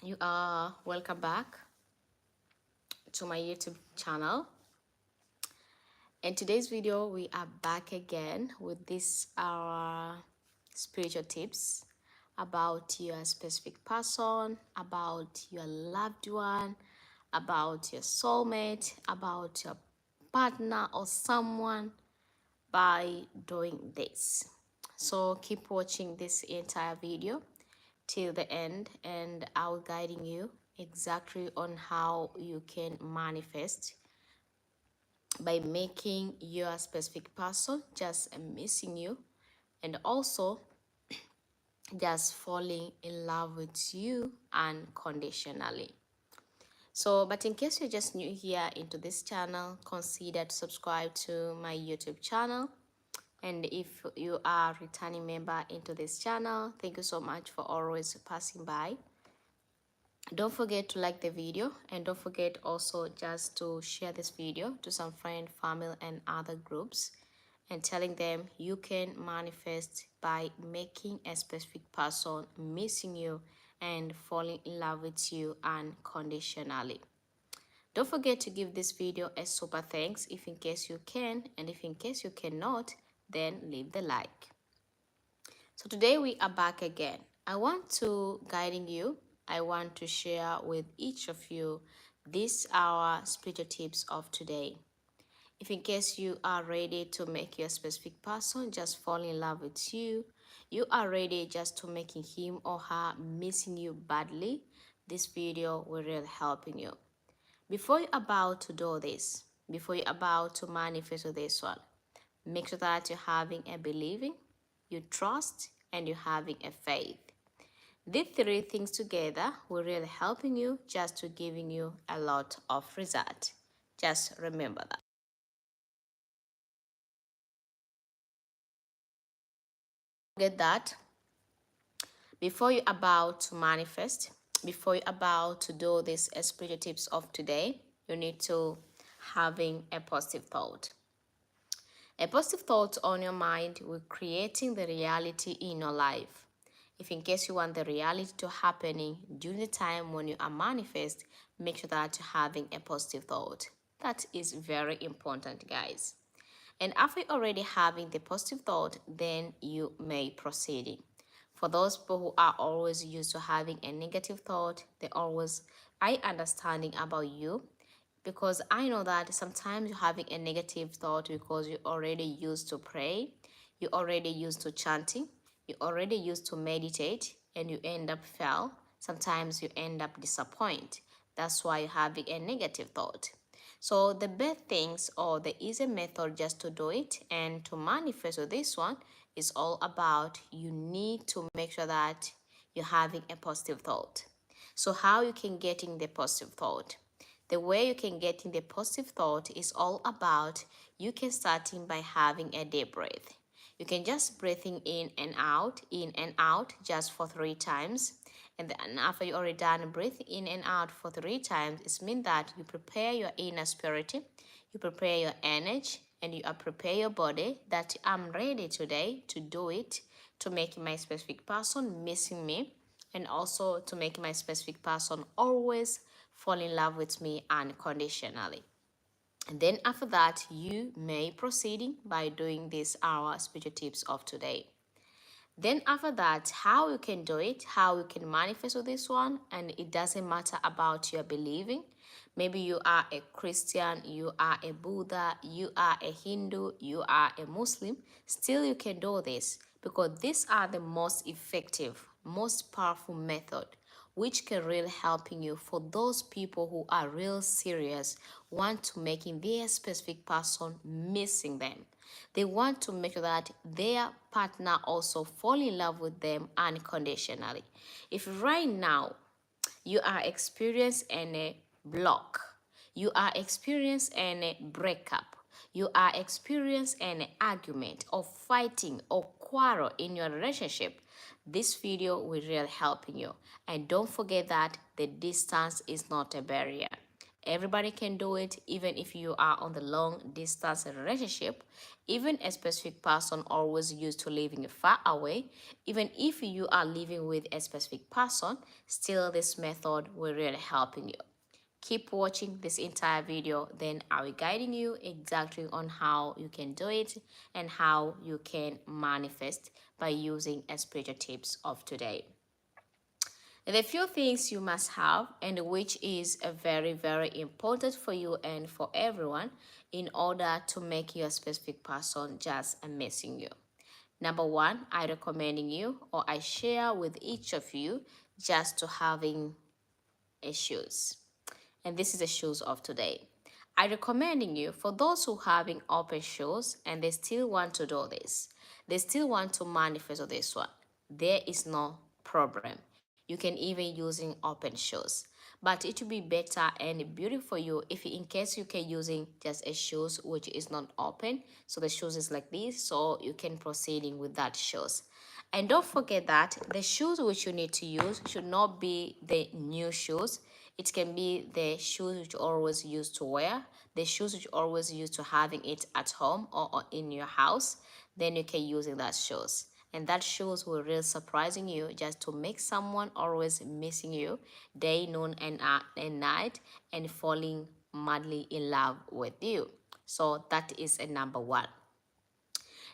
You are welcome back to my YouTube channel. In today's video, we are back again with this our spiritual tips about your specific person, about your loved one, about your soulmate, about your partner or someone by doing this. So keep watching this entire video till the end, and I'll guiding you exactly on how you can manifest by making your specific person just missing you, and also just falling in love with you unconditionally. So, but in case you're just new here into this channel, consider to subscribe to my YouTube channel. And if you are a returning member into this channel, thank you so much for always passing by. Don't forget to like the video, and don't forget also just to share this video to some friend, family, and other groups, and telling them you can manifest by making a specific person missing you and falling in love with you unconditionally. Don't forget to give this video a super thanks if in case you can, and if in case you cannot, then leave the like. So today we are back again. I want to guiding you. I want to share with each of you these our spiritual tips of today. If in case you are ready to make your specific person just fall in love with you, you are ready just to making him or her missing you badly, this video will really helping you. Before you're about to do this, before you're about to manifest this one, make sure that you're having a believing, you trust, and you're having a faith. These three things together will really helping you just to giving you a lot of result. Just remember that. Get that before you're about to manifest, before you're about to do these spiritual tips of today, you need to having a positive thought. A positive thought on your mind will creating the reality in your life. If in case you want the reality to happening during the time when you are manifest, make sure that you're having a positive thought. That is very important, guys. And after already having the positive thought, then you may proceed. For those people who are always used to having a negative thought, they always I understanding about you, because I know that sometimes you're having a negative thought because you already used to pray, you already used to chanting, you already used to meditate, and you end up fail. Sometimes you end up disappointed. That's why you're having a negative thought. So the best things or the easy method just to do it and to manifest with this one is all about you need to make sure that you're having a positive thought. So how you can get in the positive thought? The way you can get in the positive thought is all about you can starting by having a deep breath. You can just breathing in and out just for 3 times. And then after you already done breathing in and out for 3 times, it means that you prepare your inner spirit, you prepare your energy, and you are prepare your body that I'm ready today to do it, to make my specific person missing me, and also to make my specific person always fall in love with me unconditionally. And then after that, you may proceeding by doing this our spiritual tips of today. Then after that, how you can do it, how you can manifest with this one, and it doesn't matter about your believing. Maybe you are a Christian, you are a Buddha, you are a Hindu, you are a Muslim, still you can do this because these are the most effective, most powerful method which can really helping you for those people who are real serious, want to making their specific person missing them. They want to make sure that their partner also fall in love with them unconditionally. If right now you are experiencing a block, you are experiencing a breakup, you are experiencing an argument or fighting or quarrel in your relationship, this video will really help you. And don't forget that the distance is not a barrier. Everybody can do it, even if you are on the long distance relationship, even a specific person always used to living far away, even if you are living with a specific person, still this method will really helping you. Keep watching this entire video, then I'll be guiding you exactly on how you can do it and how you can manifest by using a spiritual tips of today. And a few things you must have, and which is a very important for you and for everyone in order to make your specific person just amazing you. Number one, I recommending you or I share with each of you just to having a shoes. And this is the shoes of today. I recommending you for those who having open shoes and they still want to do this. They still want to manifest this one. There is no problem. You can even using open shoes. But it will be better and beautiful for you if in case you can using just a shoes which is not open. So the shoes is like this, so you can proceeding with that shoes. And don't forget that the shoes which you need to use should not be the new shoes. It can be the shoes which you always used to wear, the shoes which you always used to having it at home or in your house. Then you can using that shoes. And that shows will really surprising you just to make someone always missing you day, noon, and night and falling madly in love with you. So that is a number one.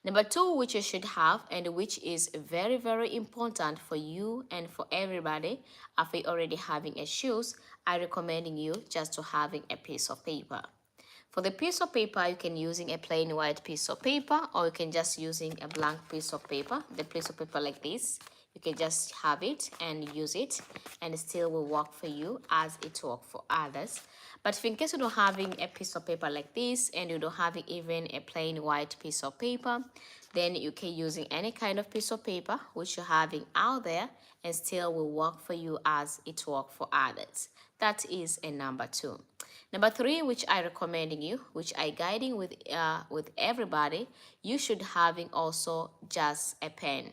Number two, which you should have and which is very important for you and for everybody after already having a shoes, I recommending you just to having a piece of paper. For the piece of paper, you can using a plain white piece of paper or you can just using a blank piece of paper. The piece of paper like this, you can just have it and use it and it still will work for you as it work for others. But if in case you don't having a piece of paper like this and you don't have even a plain white piece of paper, then you can using any kind of piece of paper which you're having out there and still will work for you as it work for others. That is a number two. Number three, which I recommending you, which I guiding with everybody, you should having also just a pen.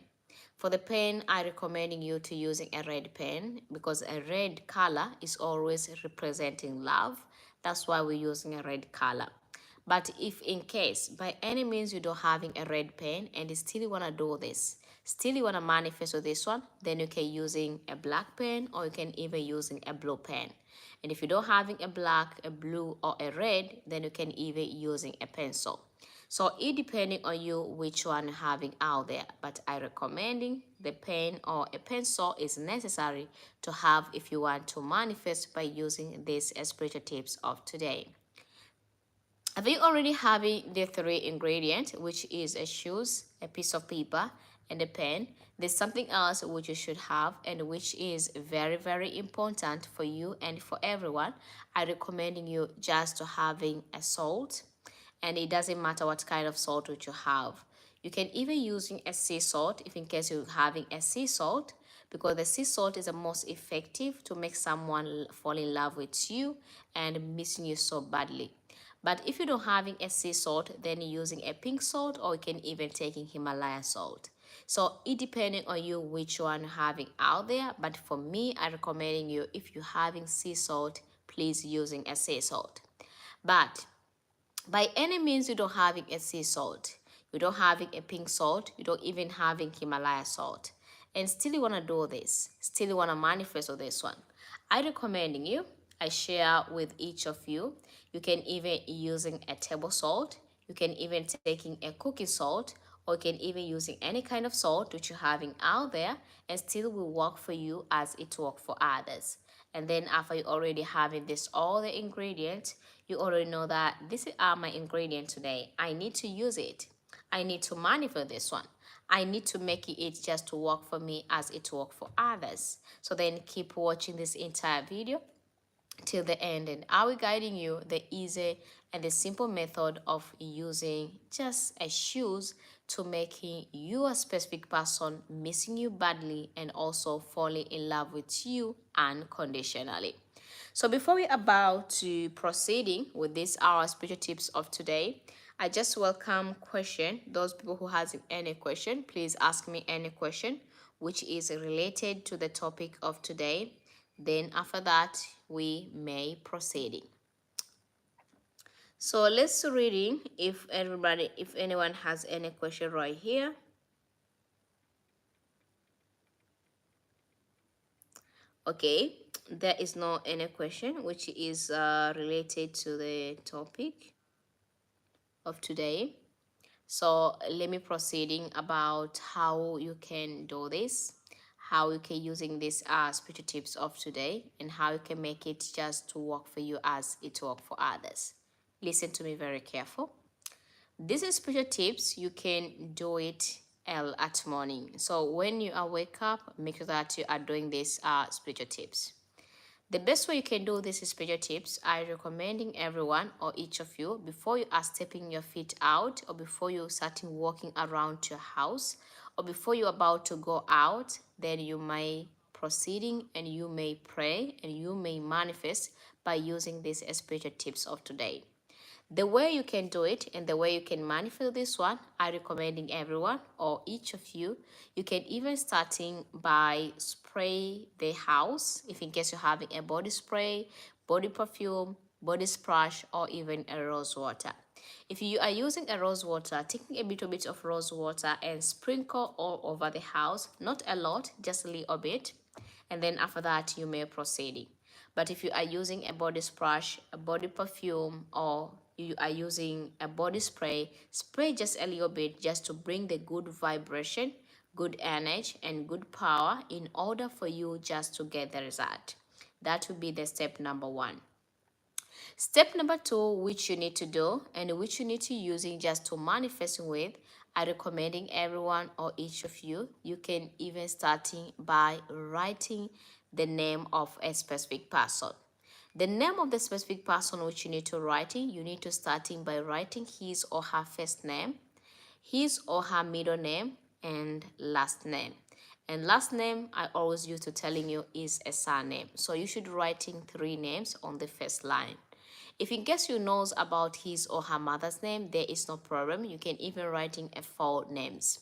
For the pen, I recommending you to using a red pen because a red color is always representing love. That's why we're using a red color. But if in case by any means you don't having a red pen and you still wanna do this, still you wanna manifest with this one, then you can using a black pen or you can even using a blue pen. And if you don't having a black, a blue, or a red, then you can even using a pencil. So it depending on you which one having out there, but I recommending the pen or a pencil is necessary to have if you want to manifest by using these spiritual tips of today. Have you already having the three ingredients, which is a shoes, a piece of paper, and a pen? There's something else which you should have and which is very important for you and for everyone. I recommending you just to having a salt, and it doesn't matter what kind of salt which you have. You can even using a sea salt if in case you're having a sea salt, because the sea salt is the most effective to make someone fall in love with you and missing you so badly. But if you don't having a sea salt, then you're using a pink salt or you can even taking Himalaya salt. So it depending on you which one you're having out there. But for me, I recommending you if you're having sea salt, please using a sea salt. But by any means you don't having a sea salt, you don't having a pink salt, you don't even having Himalaya salt, and still you want to do this, still you want to manifest with this one, I recommending you, I share with each of you, you can even using a table salt, you can even taking a cooking salt, or you can even using any kind of salt which you're having out there and still will work for you as it work for others. And then after you already having this all the ingredients, you already know that these are my ingredients today. I need to use it. I need to manifest this one. I need to make it just to work for me as it work for others. So then keep watching this entire video till the end, and I will guiding you the easy and the simple method of using just a shoes to making you a specific person missing you badly and also falling in love with you unconditionally. So before we about to proceeding with this our spiritual tips of today, I just welcome question. Those people who has any question, please ask me any question which is related to the topic of today. Then after that, we may proceeding. So let's reading if anyone has any question right here. Okay, there is no any question which is related to the topic of today. So let me proceeding about how you can do this, how you can using these spiritual tips of today, and how you can make it just to work for you as it work for others. Listen to me very careful. This is spiritual tips. You can do it at morning. So when you are wake up, make sure that you are doing these spiritual tips. The best way you can do this is spiritual tips. I recommending everyone or each of you before you are stepping your feet out or before you starting walking around your house or before you're about to go out, then you may proceeding and you may pray and you may manifest by using these spiritual tips of today. The way you can do it and the way you can manifest this one, I recommending everyone or each of you. You can even starting by spray the house if in case you're having a body spray, body perfume, body splash, or even a rose water. If you are using a rose water, taking a little bit of rose water and sprinkle all over the house, not a lot, just a little bit, and then after that you may proceed. But if you are using a body splash, a body perfume, or you are using a body spray, spray just a little bit just to bring the good vibration, good energy, and good power in order for you just to get the result. That would be the step number one. Step number two, which you need to do and which you need to using just to manifest with, I recommending everyone or each of you, you can even starting by writing the name of a specific person. The name of the specific person which you need to writing, you need to starting by writing his or her first name, his or her middle name, and last name. And last name I always used to telling you is a surname. So you should writing 3 names on the first line. If in case you knows about his or her mother's name, there is no problem. You can even writing a 4 names.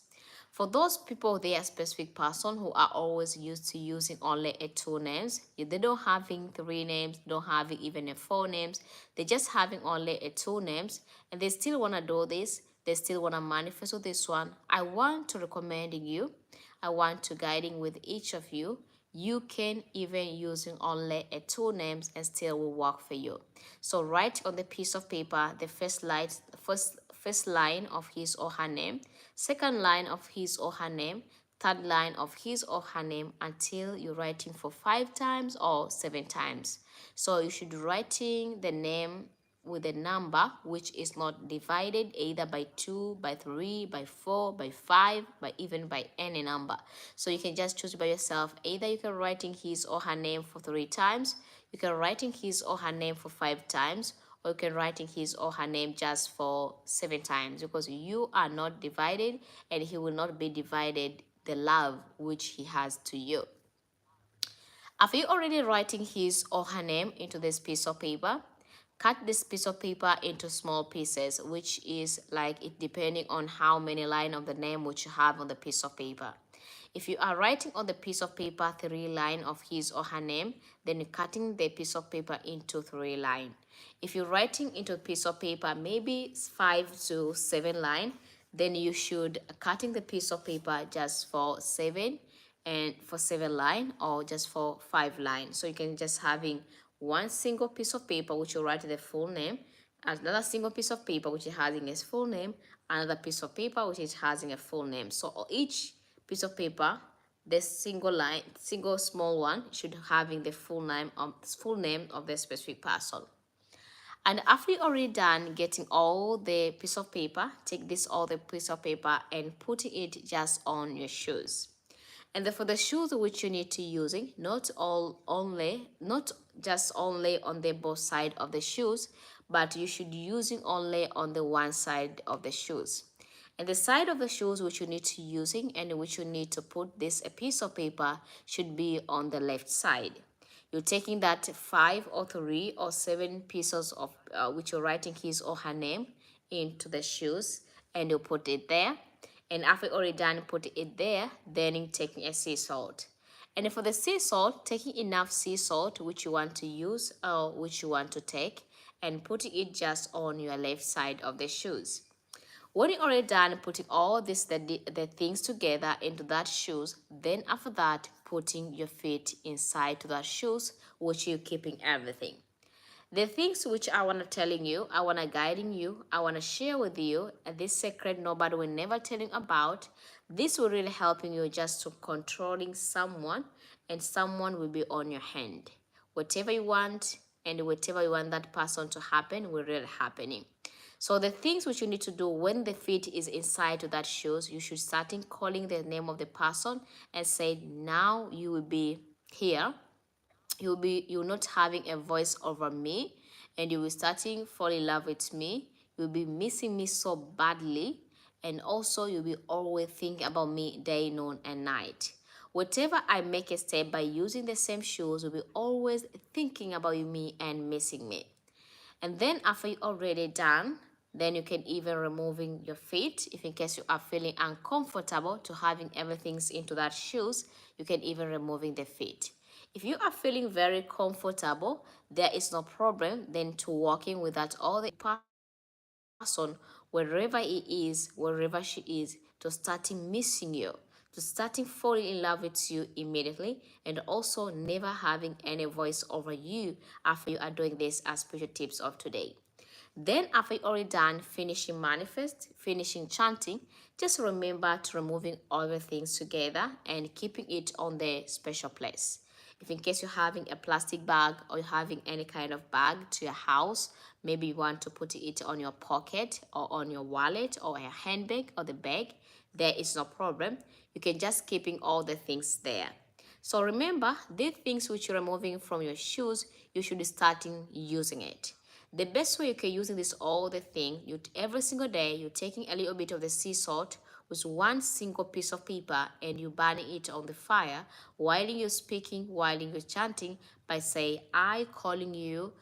For those people, they are specific person who are always used to using only a 2 names. They don't having 3 names, don't having even a 4 names. They just having only a 2 names, and they still wanna do this. They still wanna manifest with this one. I want to recommending you. I want to guiding with each of you. You can even using only a 2 names and still will work for you. So write on the piece of paper the first line of his or her name, second line of his or her name, third line of his or her name until you're writing for 5 times or 7 times. So you should writing the name with a number which is not divided either by 2, by 3, by 4, by 5, by even by any number. So you can just choose by yourself. Either you can writing his or her name for 3 times, you can writing his or her name for 5 times, or you can writing his or her name just for 7 times, because you are not divided and he will not be divided the love which he has to you. After you already writing his or her name into this piece of paper, cut this piece of paper into small pieces, which is like it depending on how many line of the name which you have on the piece of paper. If you are writing on the piece of paper 3 line of his or her name, then you're cutting the piece of paper into 3 line. If you're writing into a piece of paper maybe 5 to 7 line, then you should cutting the piece of paper just for 7 and for 7 line or just for 5 lines. So you can just having one single piece of paper which you write the full name, another single piece of paper which is having its full name, another piece of paper which is having a full name. So each piece of paper, this single line, single small one should having the full name of the specific person. And after you already done getting all the piece of paper, take this all the piece of paper and put it just on your shoes. And then for the shoes which you need to using, not just only on the both side of the shoes, but you should using only on the one side of the shoes. And the side of the shoes which you need to using and which you need to put this a piece of paper should be on the left side. You're taking that 5 or 3 or 7 pieces of which you're writing his or her name into the shoes, and you put it there. And after already done put it there, then you're taking a sea salt. And for the sea salt, taking enough sea salt which you want to use or which you want to take, and putting it just on your left side of the shoes. When you're already done putting all the things together into that shoes, then after that, putting your feet inside to that shoes, which you're keeping everything. The things which I want to telling you, I want to guiding you, I want to share with you, and this secret nobody will never tell you about. This will really helping you just to controlling someone, and someone will be on your hand. Whatever you want and whatever you want that person to happen will really happening. So the things which you need to do when the feet is inside to that shoes, you should start in calling the name of the person and say, now you will be here, you're not having a voice over me, and you will starting fall in love with me. You'll be missing me so badly, and also you'll be always thinking about me day, noon, and night. Whatever I make a step by using the same shoes, you'll be always thinking about me and missing me. And then after you already done, then you can even removing your feet. If in case you are feeling uncomfortable to having everything into that shoes, you can even removing the feet. If you are feeling very comfortable, there is no problem then to walking with that all the person, wherever he is, wherever she is, to starting missing you, to starting falling in love with you immediately, and also never having any voice over you after you are doing this as spiritual tips of today. Then after you already done finishing manifest, finishing chanting, just remember to removing all the things together and keeping it on the special place. If in case you're having a plastic bag or you're having any kind of bag to your house, maybe you want to put it on your pocket or on your wallet or a handbag or the bag, there is no problem. You can just keeping all the things there. So remember, these things which you're removing from your shoes, you should be starting using it. The best way you can using this all the thing, you every single day you're taking a little bit of the sea salt with one single piece of paper and you burning it on the fire while you're speaking, while you're chanting by say, I calling you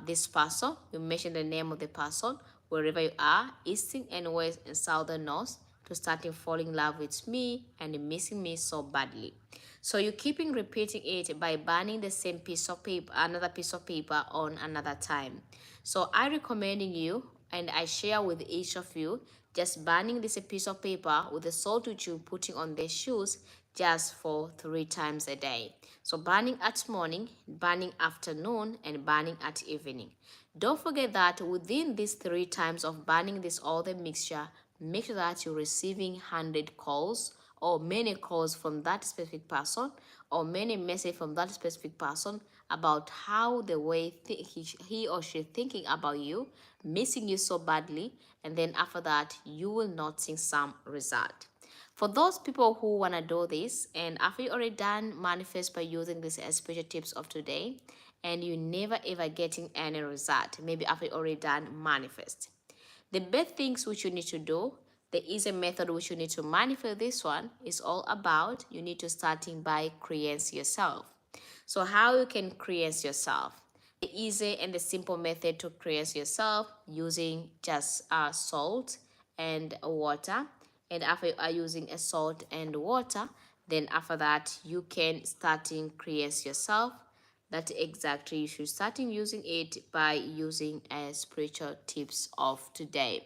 this person. You mention the name of the person wherever you are, eastern and west and southern north, to starting falling in love with me and missing me so badly. So you keeping repeating it by burning the same piece of paper, another piece of paper on another time. So I recommending you and I share with each of you just burning this piece of paper with the salt which you're putting on their shoes just for 3 times a day. So burning at morning, burning afternoon, and burning at evening. Don't forget that within these 3 times of burning this all the mixture, make sure that you're receiving 100 calls or many calls from that specific person or many messages from that specific person about how the way he or she thinking about you, missing you so badly, and then after that you will notice some result. For those people who want to do this, and after you already done manifest by using these special tips of today, and you never ever getting any result, maybe after you already done manifest, the best things which you need to do, the easy method which you need to manifest this one is all about you need to starting by creating yourself. So how you can create yourself? The easy and the simple method to create yourself using just salt and water. And after you are using a salt and water, then after that you can starting create yourself. That exactly you should starting using it by using a spiritual tips of today.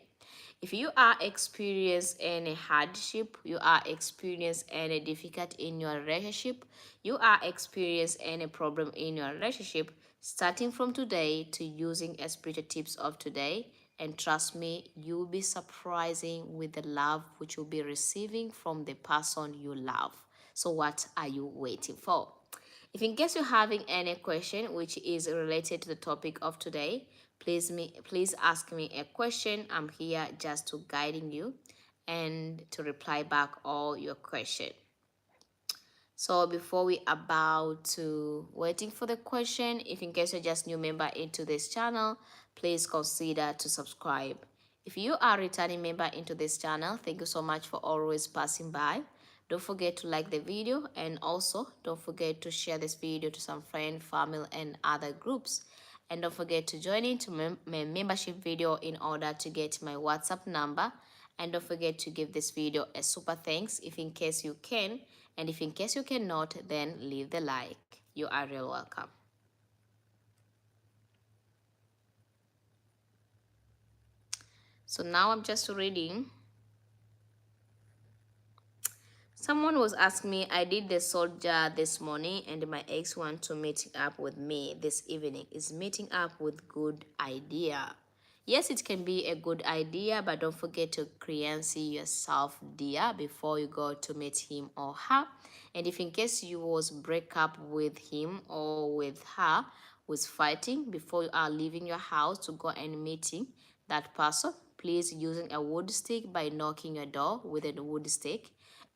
If you are experiencing any hardship, you are experiencing any difficulty in your relationship, you are experiencing any problem in your relationship, starting from today to using a spiritual tips of today, and trust me, you'll be surprising with the love which you'll be receiving from the person you love. So what are you waiting for? If in case you're having any question which is related to the topic of today, please ask me a question. I'm here just to guiding you and to reply back all your question. So before we about to waiting for the question, if in case you're just new member into this channel, please consider to subscribe. If you are a returning member into this channel, thank you so much for always passing by. Don't forget to like the video, and also don't forget to share this video to some friend, family, and other groups. And don't forget to join into my membership video in order to get my WhatsApp number. And don't forget to give this video a super thanks if in case you can. And if in case you cannot, then leave the like. You are real welcome. So now I'm just reading. Someone was asking me, I did the soldier this morning and my ex want to meet up with me this evening. Is meeting up with good idea? Yes, it can be a good idea, but don't forget to create yourself, dear, before you go to meet him or her. And if in case you was break up with him or with her, was fighting before you are leaving your house to go and meeting that person, please using a wood stick by knocking your door with a wood stick.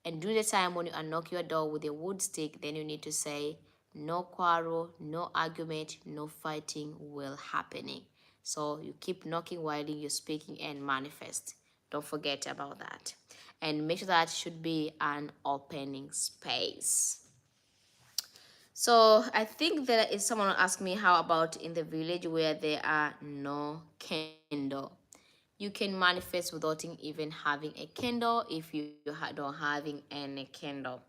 And during the time when you unlock your door with a wood stick, then you need to say, no quarrel, no argument, no fighting will happening. So you keep knocking while you're speaking and manifest. Don't forget about that. And make sure that should be an opening space. So I think there is someone asking me, how about in the village where there are no candle? You can manifest without even having a candle if you don't having any candle.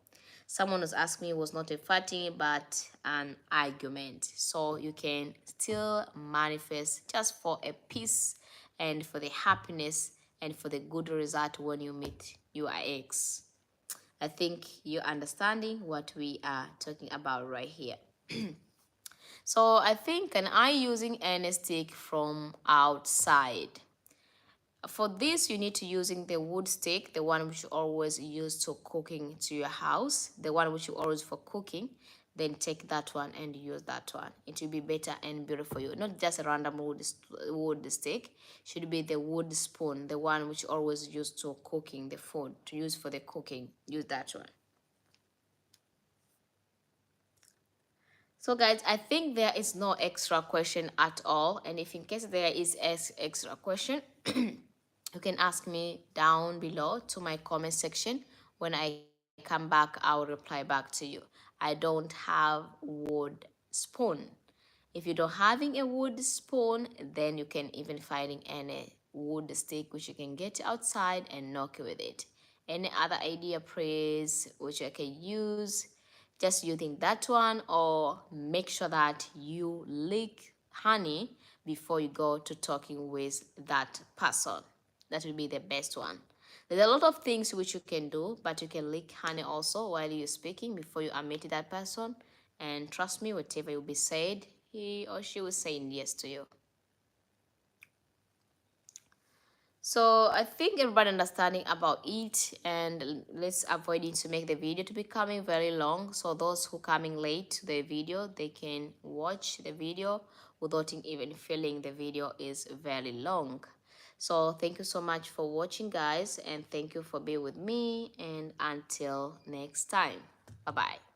Someone was asking me, was not a fighting but an argument. So you can still manifest just for a peace and for the happiness and for the good result when you meet your ex. I think you're understanding what we are talking about right here. So I think, and I using any stick from outside. For this, you need to using the wood stick, the one which you always use to cooking to your house, the one which you always for cooking. Then take that one and use that one. It will be better and beautiful for you. Not just a random wood stick. Should be the wood spoon, the one which you always use to cooking the food, to use for the cooking. Use that one. So guys, I think there is no extra question at all. And if in case there is extra question, you can ask me down below to my comment section. When I come back, I'll reply back to you. I don't have wood spoon. If you don't having a wood spoon, then you can even finding any wood stick which you can get outside and knock with it. Any other idea, praise, which I can use, just using that one, or make sure that you lick honey before you go to talking with that person. That will be the best one. There's a lot of things which you can do, but you can lick honey also while you're speaking before you meet that person. And trust me, whatever will be said, he or she will say yes to you. So I think everybody understanding about it, and let's avoid it to make the video to becoming very long. So those who coming late to the video, they can watch the video without even feeling the video is very long. So thank you so much for watching, guys, and thank you for being with me, and until next time, bye bye.